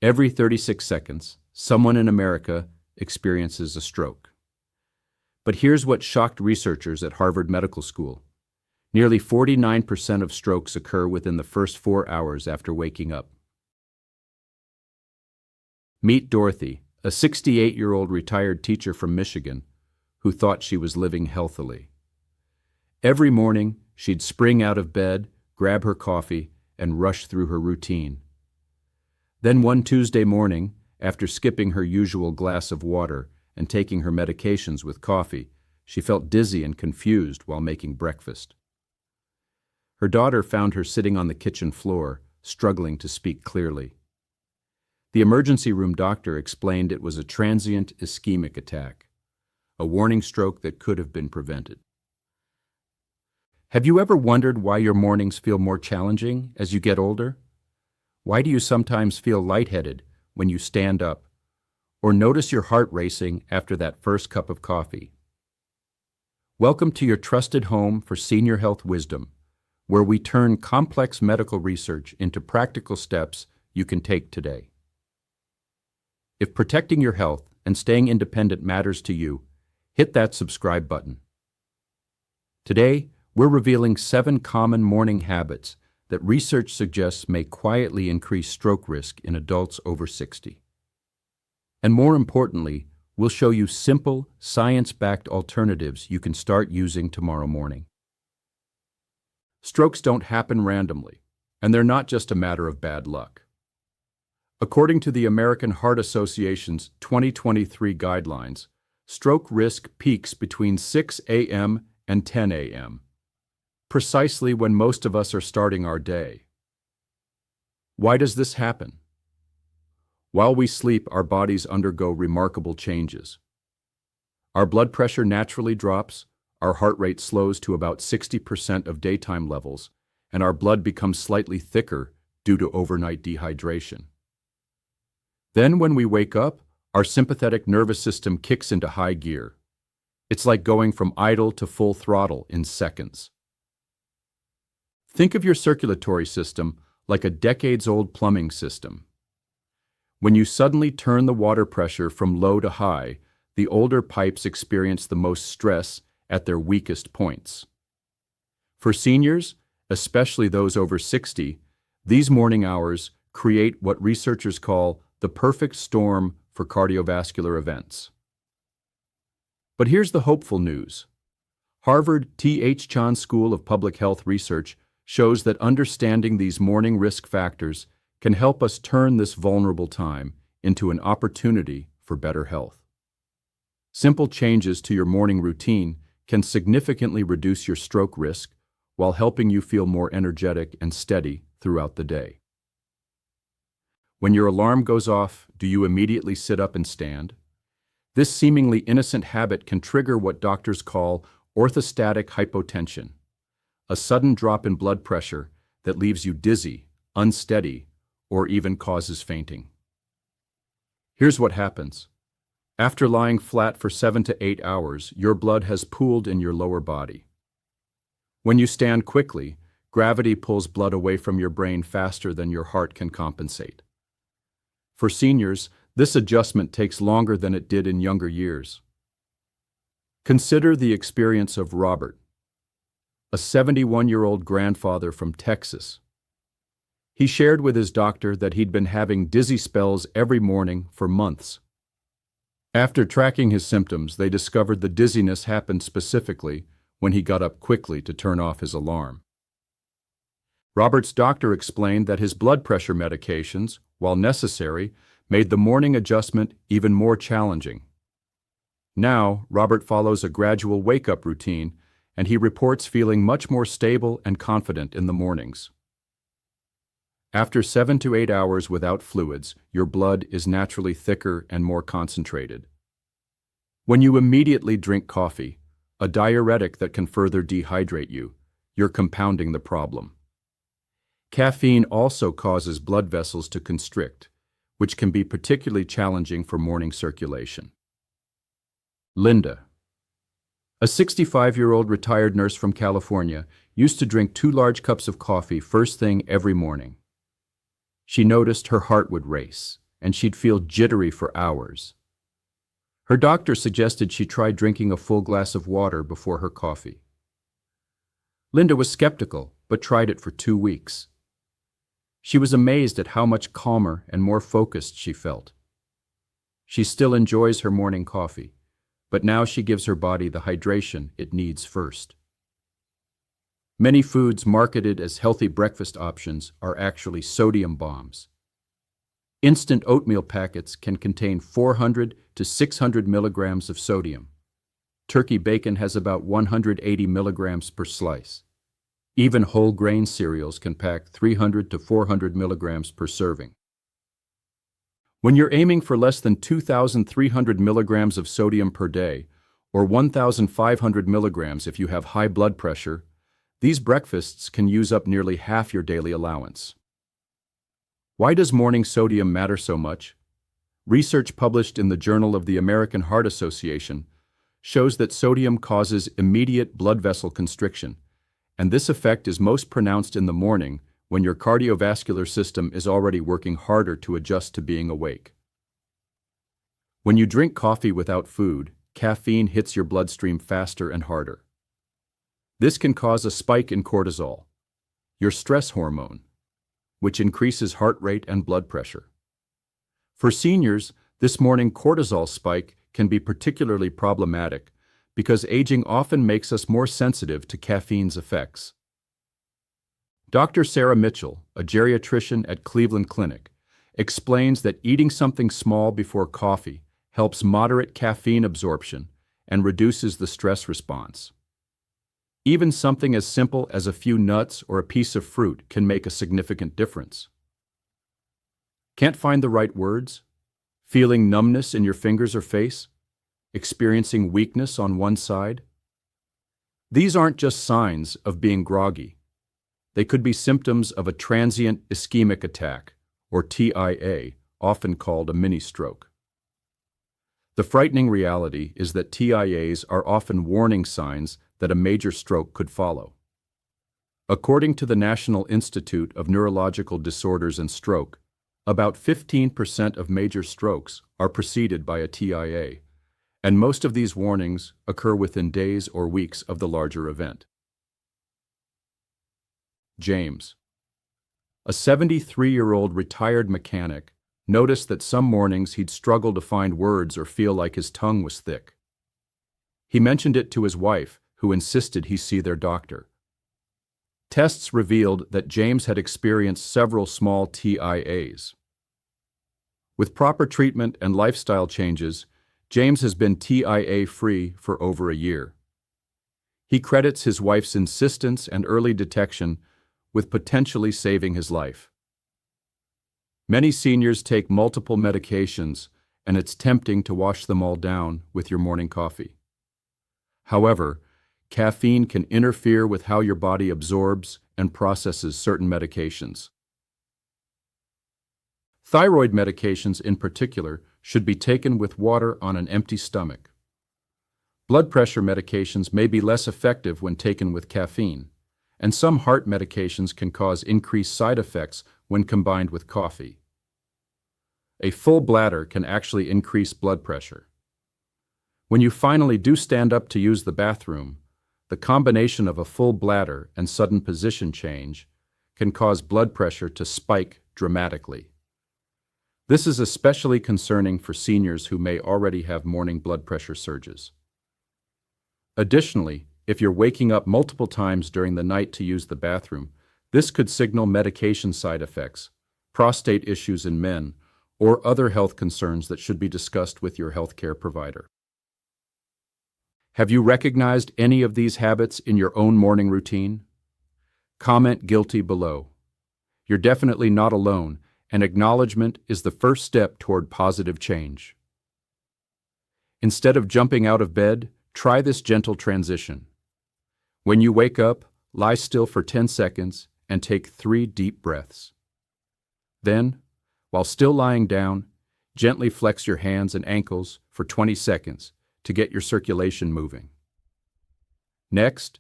Every 36 seconds, someone in America experiences a stroke. But here's what shocked researchers at Harvard Medical School. Nearly 49% of strokes occur within the first 4 hours after waking up. Meet Dorothy, a 68-year-old retired teacher from Michigan who thought she was living healthily. Every morning, she'd spring out of bed, grab her coffee, and rush through her routine. Then one Tuesday morning, after skipping her usual glass of water and taking her medications with coffee, she felt dizzy and confused while making breakfast. Her daughter found her sitting on the kitchen floor, struggling to speak clearly. The emergency room doctor explained it was a transient ischemic attack, a warning stroke that could have been prevented. Have you ever wondered why your mornings feel more challenging as you get older? Why do you sometimes feel lightheaded when you stand up, or notice your heart racing after that first cup of coffee? Welcome to your trusted home for senior health wisdom, where we turn complex medical research into practical steps you can take today. If protecting your health and staying independent matters to you, hit that subscribe button. Today, we're revealing 7 common morning habits that research suggests may quietly increase stroke risk in adults over 60. And more importantly, we'll show you simple, science-backed alternatives you can start using tomorrow morning. Strokes don't happen randomly, and they're not just a matter of bad luck. According to the American Heart Association's 2023 guidelines, stroke risk peaks between 6 a.m. and 10 a.m., precisely when most of us are starting our day. Why does this happen? While we sleep, our bodies undergo remarkable changes. Our blood pressure naturally drops, our heart rate slows to about 60% of daytime levels, and our blood becomes slightly thicker due to overnight dehydration. Then when we wake up, our sympathetic nervous system kicks into high gear. It's like going from idle to full throttle in seconds. Think of your circulatory system like a decades-old plumbing system. When you suddenly turn the water pressure from low to high, the older pipes experience the most stress at their weakest points. For seniors, especially those over 60, these morning hours create what researchers call the perfect storm for cardiovascular events. But here's the hopeful news. Harvard T.H. Chan School of Public Health Research shows that understanding these morning risk factors can help us turn this vulnerable time into an opportunity for better health. Simple changes to your morning routine can significantly reduce your stroke risk while helping you feel more energetic and steady throughout the day. When your alarm goes off, do you immediately sit up and stand? This seemingly innocent habit can trigger what doctors call orthostatic hypotension, a sudden drop in blood pressure that leaves you dizzy, unsteady, or even causes fainting. Here's what happens. After lying flat for 7 to 8 hours, your blood has pooled in your lower body. When you stand quickly, gravity pulls blood away from your brain faster than your heart can compensate. For seniors, this adjustment takes longer than it did in younger years. Consider the experience of Robert, a 71-year-old grandfather from Texas. He shared with his doctor that he'd been having dizzy spells every morning for months. After tracking his symptoms, they discovered the dizziness happened specifically when he got up quickly to turn off his alarm. Robert's doctor explained that his blood pressure medications, while necessary, made the morning adjustment even more challenging. Now, Robert follows a gradual wake-up routine, and he reports feeling much more stable and confident in the mornings. After 7 to 8 hours without fluids, your blood is naturally thicker and more concentrated. When you immediately drink coffee, a diuretic that can further dehydrate you, you're compounding the problem. Caffeine also causes blood vessels to constrict, which can be particularly challenging for morning circulation. Linda, a 65-year-old retired nurse from California, used to drink 2 large cups of coffee first thing every morning. She noticed her heart would race, and she'd feel jittery for hours. Her doctor suggested she try drinking a full glass of water before her coffee. Linda was skeptical, but tried it for 2 weeks. She was amazed at how much calmer and more focused she felt. She still enjoys her morning coffee, but now she gives her body the hydration it needs first. Many foods marketed as healthy breakfast options are actually sodium bombs. Instant oatmeal packets can contain 400 to 600 milligrams of sodium. Turkey bacon has about 180 milligrams per slice. Even whole grain cereals can pack 300 to 400 milligrams per serving. When you're aiming for less than 2,300 milligrams of sodium per day, or 1,500 milligrams if you have high blood pressure, these breakfasts can use up nearly half your daily allowance. Why does morning sodium matter so much? Research published in the Journal of the American Heart Association shows that sodium causes immediate blood vessel constriction, and this effect is most pronounced in the morning when your cardiovascular system is already working harder to adjust to being awake. When you drink coffee without food, caffeine hits your bloodstream faster and harder. This can cause a spike in cortisol, your stress hormone, which increases heart rate and blood pressure. For seniors, this morning cortisol spike can be particularly problematic because aging often makes us more sensitive to caffeine's effects. Dr. Sarah Mitchell, a geriatrician at Cleveland Clinic, explains that eating something small before coffee helps moderate caffeine absorption and reduces the stress response. Even something as simple as a few nuts or a piece of fruit can make a significant difference. Can't find the right words? Feeling numbness in your fingers or face? Experiencing weakness on one side? These aren't just signs of being groggy. They could be symptoms of a transient ischemic attack, or TIA, often called a mini-stroke. The frightening reality is that TIAs are often warning signs that a major stroke could follow. According to the National Institute of Neurological Disorders and Stroke, about 15% of major strokes are preceded by a TIA, and most of these warnings occur within days or weeks of the larger event. James, a 73-year-old retired mechanic, noticed that some mornings he'd struggle to find words or feel like his tongue was thick. He mentioned it to his wife, who insisted he see their doctor. Tests revealed that James had experienced several small TIAs. With proper treatment and lifestyle changes, James has been TIA-free for over a year. He credits his wife's insistence and early detection with potentially saving his life. Many seniors take multiple medications, and it's tempting to wash them all down with your morning coffee. However, caffeine can interfere with how your body absorbs and processes certain medications. Thyroid medications in particular should be taken with water on an empty stomach. Blood pressure medications may be less effective when taken with caffeine, and some heart medications can cause increased side effects when combined with coffee. A full bladder can actually increase blood pressure. When you finally do stand up to use the bathroom, the combination of a full bladder and sudden position change can cause blood pressure to spike dramatically. This is especially concerning for seniors who may already have morning blood pressure surges. Additionally, if you're waking up multiple times during the night to use the bathroom, this could signal medication side effects, prostate issues in men, or other health concerns that should be discussed with your healthcare provider. Have you recognized any of these habits in your own morning routine? Comment guilty below. You're definitely not alone, and acknowledgement is the first step toward positive change. Instead of jumping out of bed, try this gentle transition. When you wake up, lie still for 10 seconds and take 3 deep breaths. Then, while still lying down, gently flex your hands and ankles for 20 seconds to get your circulation moving. Next,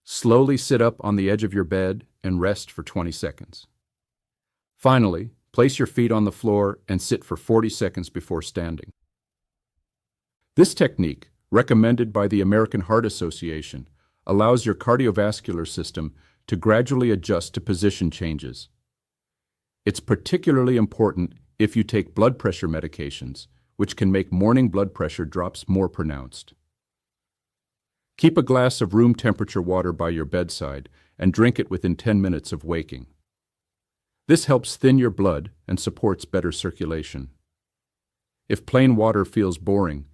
slowly sit up on the edge of your bed and rest for 20 seconds. Finally, Place your feet on the floor and sit for 40 seconds before standing. This technique, recommended by the American Heart Association, allows your cardiovascular system to gradually adjust to position changes. It's particularly important if you take blood pressure medications, which can make morning blood pressure drops more pronounced. Keep a glass of room temperature water by your bedside and drink it within 10 minutes of waking. This helps thin your blood and supports better circulation. If plain water feels boring,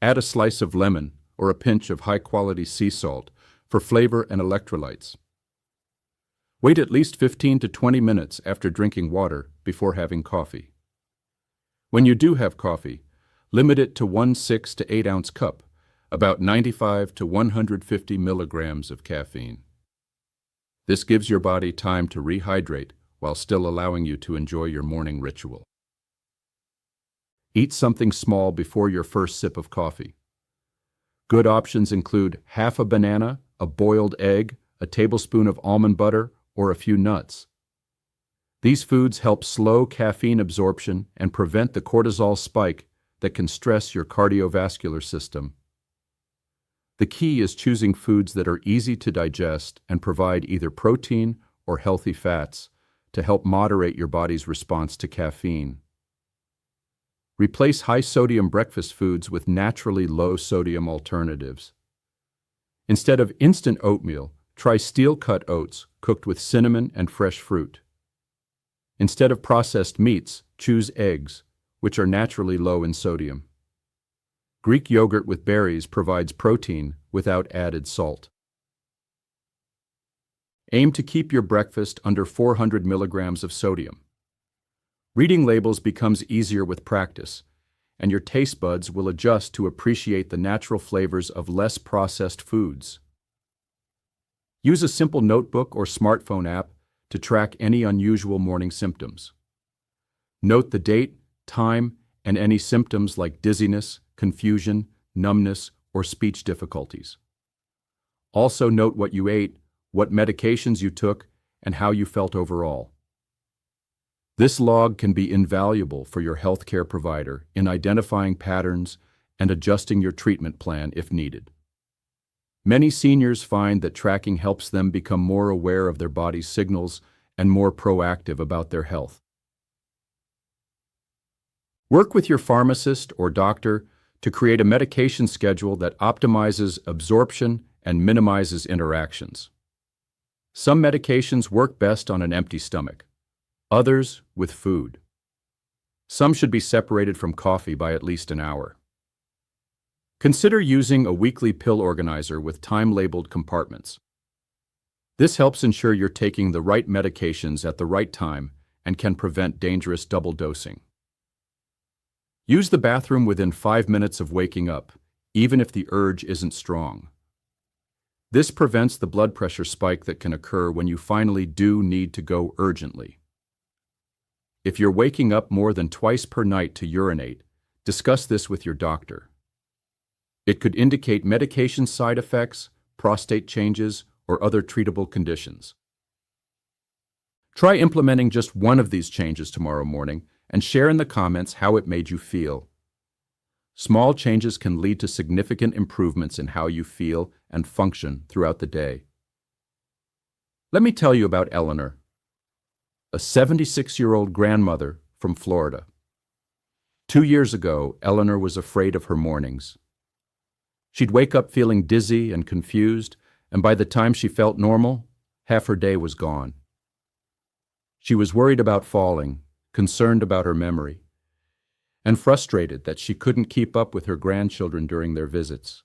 add a slice of lemon or a pinch of high-quality sea salt for flavor and electrolytes. Wait at least 15 to 20 minutes after drinking water before having coffee. When you do have coffee, limit it to 1 6 to 8 ounce cup, about 95 to 150 milligrams of caffeine. This gives your body time to rehydrate while still allowing you to enjoy your morning ritual. Eat something small before your first sip of coffee. Good options include half a banana, a boiled egg, a tablespoon of almond butter, or a few nuts. These foods help slow caffeine absorption and prevent the cortisol spike that can stress your cardiovascular system. The key is choosing foods that are easy to digest and provide either protein or healthy fats to help moderate your body's response to caffeine. Replace high-sodium breakfast foods with naturally low-sodium alternatives. Instead of instant oatmeal, try steel-cut oats cooked with cinnamon and fresh fruit. Instead of processed meats, choose eggs, which are naturally low in sodium. Greek yogurt with berries provides protein without added salt. Aim to keep your breakfast under 400 milligrams of sodium. Reading labels becomes easier with practice, and your taste buds will adjust to appreciate the natural flavors of less processed foods. Use a simple notebook or smartphone app to track any unusual morning symptoms. Note the date, time, and any symptoms like dizziness, confusion, numbness, or speech difficulties. Also note what you ate, what medications you took, and how you felt overall. This log can be invaluable for your healthcare provider in identifying patterns and adjusting your treatment plan if needed. Many seniors find that tracking helps them become more aware of their body's signals and more proactive about their health. Work with your pharmacist or doctor to create a medication schedule that optimizes absorption and minimizes interactions. Some medications work best on an empty stomach, others with food. Some should be separated from coffee by at least an hour. Consider using a weekly pill organizer with time-labeled compartments. This helps ensure you're taking the right medications at the right time and can prevent dangerous double dosing. Use the bathroom within 5 minutes of waking up, even if the urge isn't strong. This prevents the blood pressure spike that can occur when you finally do need to go urgently. If you're waking up more than twice per night to urinate, discuss this with your doctor. It could indicate medication side effects, prostate changes, or other treatable conditions. Try implementing just one of these changes tomorrow morning and share in the comments how it made you feel. Small changes can lead to significant improvements in how you feel and function throughout the day. Let me tell you about Eleanor, a 76-year-old grandmother from Florida. 2 years ago, Eleanor was afraid of her mornings. She'd wake up feeling dizzy and confused, and by the time she felt normal, half her day was gone. She was worried about falling, concerned about her memory, and frustrated that she couldn't keep up with her grandchildren during their visits.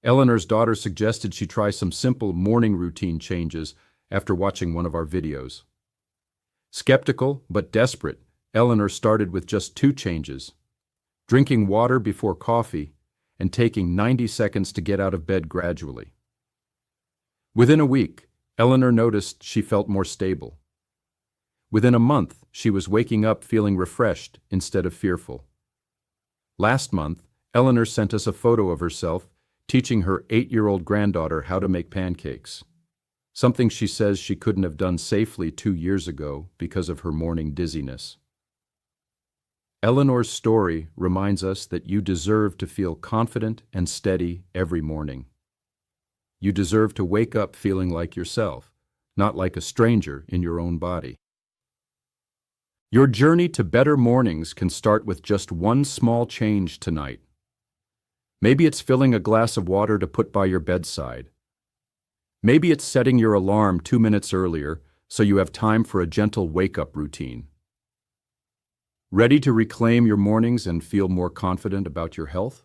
Eleanor's daughter suggested she try some simple morning routine changes after watching one of our videos. Skeptical but desperate, Eleanor started with just 2 changes: drinking water before coffee and taking 90 seconds to get out of bed gradually. Within a week, Eleanor noticed she felt more stable. Within a month, she was waking up feeling refreshed instead of fearful. Last month, Eleanor sent us a photo of herself teaching her 8-year-old granddaughter how to make pancakes. something she says she couldn't have done safely 2 years ago because of her morning dizziness. Eleanor's story reminds us that you deserve to feel confident and steady every morning. You deserve to wake up feeling like yourself, not like a stranger in your own body. Your journey to better mornings can start with just one small change tonight. Maybe it's filling a glass of water to put by your bedside. Maybe it's setting your alarm 2 minutes earlier so you have time for a gentle wake-up routine. Ready to reclaim your mornings and feel more confident about your health?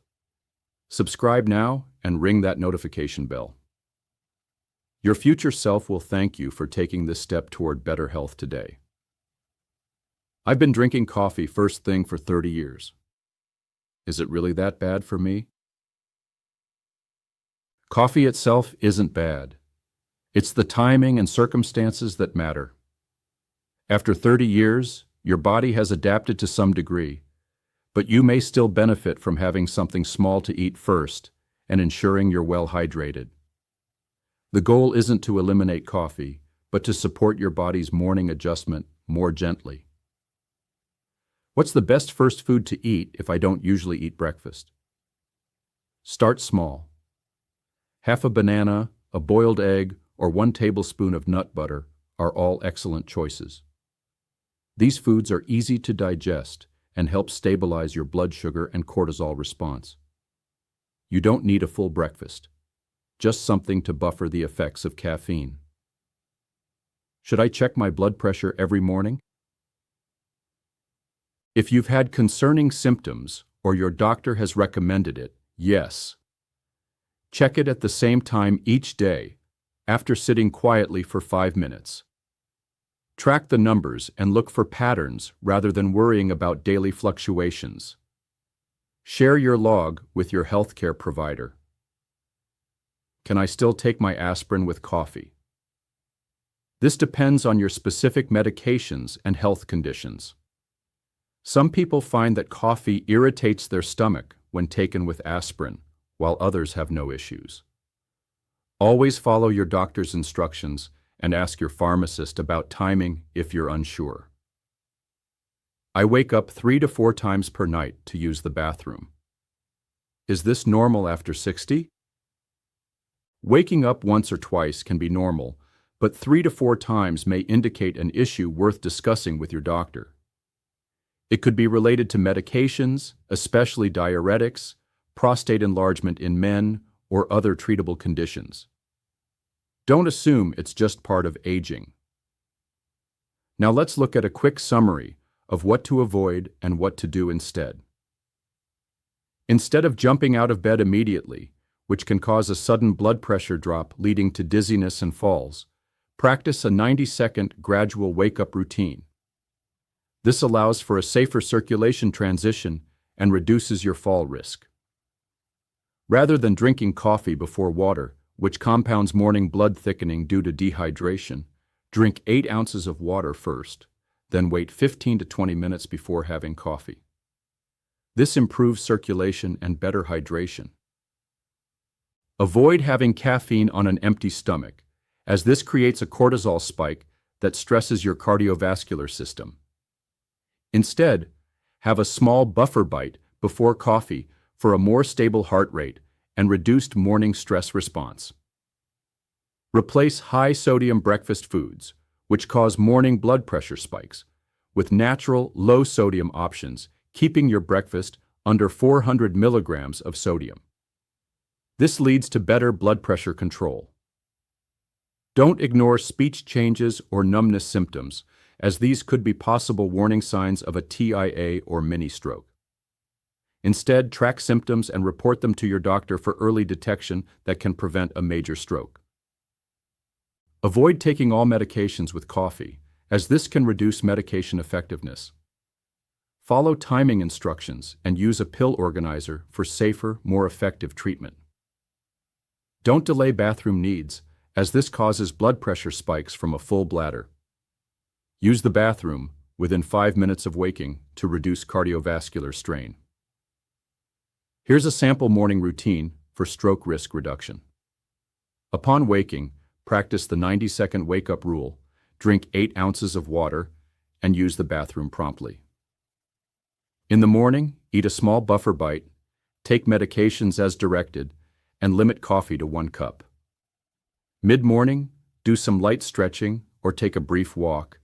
Subscribe now and ring that notification bell. Your future self will thank you for taking this step toward better health today. I've been drinking coffee first thing for 30 years. Is it really that bad for me? Coffee itself isn't bad. It's the timing and circumstances that matter. After 30 years, your body has adapted to some degree, but you may still benefit from having something small to eat first and ensuring you're well hydrated. The goal isn't to eliminate coffee, but to support your body's morning adjustment more gently. What's the best first food to eat if I don't usually eat breakfast? Start small. Half a banana, a boiled egg, or 1 tablespoon of nut butter are all excellent choices. These foods are easy to digest and help stabilize your blood sugar and cortisol response. You don't need a full breakfast, just something to buffer the effects of caffeine. Should I check my blood pressure every morning? If you've had concerning symptoms or your doctor has recommended it, yes. Check it at the same time each day, after sitting quietly for 5 minutes. Track the numbers and look for patterns rather than worrying about daily fluctuations. Share your log with your healthcare provider. Can I still take my aspirin with coffee? This depends on your specific medications and health conditions. Some people find that coffee irritates their stomach when taken with aspirin, while others have no issues. Always follow your doctor's instructions and ask your pharmacist about timing if you're unsure. I wake up 3 to 4 times per night to use the bathroom. Is this normal after 60? Waking up once or twice can be normal, but 3 to 4 times may indicate an issue worth discussing with your doctor. It could be related to medications, especially diuretics, prostate enlargement in men, or other treatable conditions. Don't assume it's just part of aging. Now let's look at a quick summary of what to avoid and what to do instead. Instead of jumping out of bed immediately, which can cause a sudden blood pressure drop leading to dizziness and falls, practice a 90-second gradual wake-up routine. This allows for a safer circulation transition and reduces your fall risk. Rather than drinking coffee before water, which compounds morning blood thickening due to dehydration, drink 8 ounces of water first, then wait 15 to 20 minutes before having coffee. This improves circulation and better hydration. Avoid having caffeine on an empty stomach, as this creates a cortisol spike that stresses your cardiovascular system. Instead, have a small buffer bite before coffee for a more stable heart rate and reduced morning stress response. Replace high-sodium breakfast foods, which cause morning blood pressure spikes, with natural, low-sodium options, keeping your breakfast under 400 milligrams of sodium. This leads to better blood pressure control. Don't ignore speech changes or numbness symptoms, as these could be possible warning signs of a TIA or mini-stroke. Instead, track symptoms and report them to your doctor for early detection that can prevent a major stroke. Avoid taking all medications with coffee, as this can reduce medication effectiveness. Follow timing instructions and use a pill organizer for safer, more effective treatment. Don't delay bathroom needs, as this causes blood pressure spikes from a full bladder. Use the bathroom within 5 minutes of waking to reduce cardiovascular strain. Here's a sample morning routine for stroke risk reduction. Upon waking, practice the 90-second wake-up rule, drink 8 ounces of water, and use the bathroom promptly. In the morning, eat a small buffer bite, take medications as directed, and limit coffee to 1 cup. Mid-morning, do some light stretching or take a brief walk,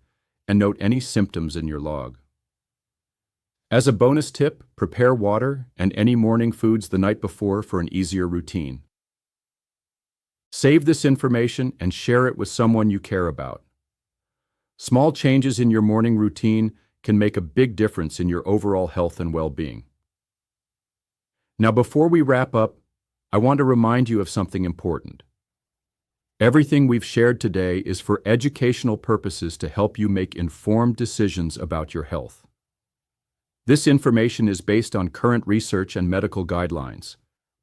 and note any symptoms in your log. As a bonus tip, prepare water and any morning foods the night before for an easier routine. Save this information and share it with someone you care about. Small changes in your morning routine can make a big difference in your overall health and well-being. Now, before we wrap up, I want to remind you of something important. Everything we've shared today is for educational purposes to help you make informed decisions about your health. This information is based on current research and medical guidelines,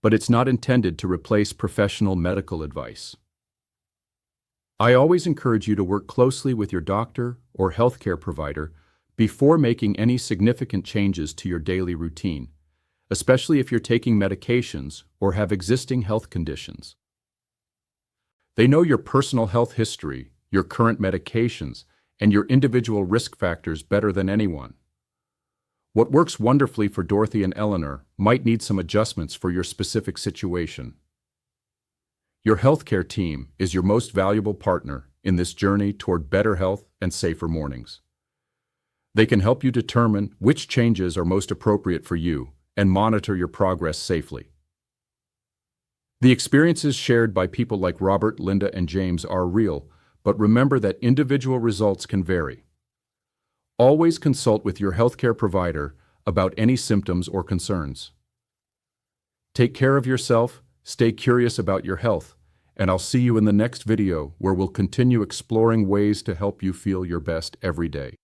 but it's not intended to replace professional medical advice. I always encourage you to work closely with your doctor or healthcare provider before making any significant changes to your daily routine, especially if you're taking medications or have existing health conditions. They know your personal health history, your current medications, and your individual risk factors better than anyone. What works wonderfully for Dorothy and Eleanor might need some adjustments for your specific situation. Your healthcare team is your most valuable partner in this journey toward better health and safer mornings. They can help you determine which changes are most appropriate for you and monitor your progress safely. The experiences shared by people like Robert, Linda, and James are real, but remember that individual results can vary. Always consult with your healthcare provider about any symptoms or concerns. Take care of yourself, stay curious about your health, and I'll see you in the next video where we'll continue exploring ways to help you feel your best every day.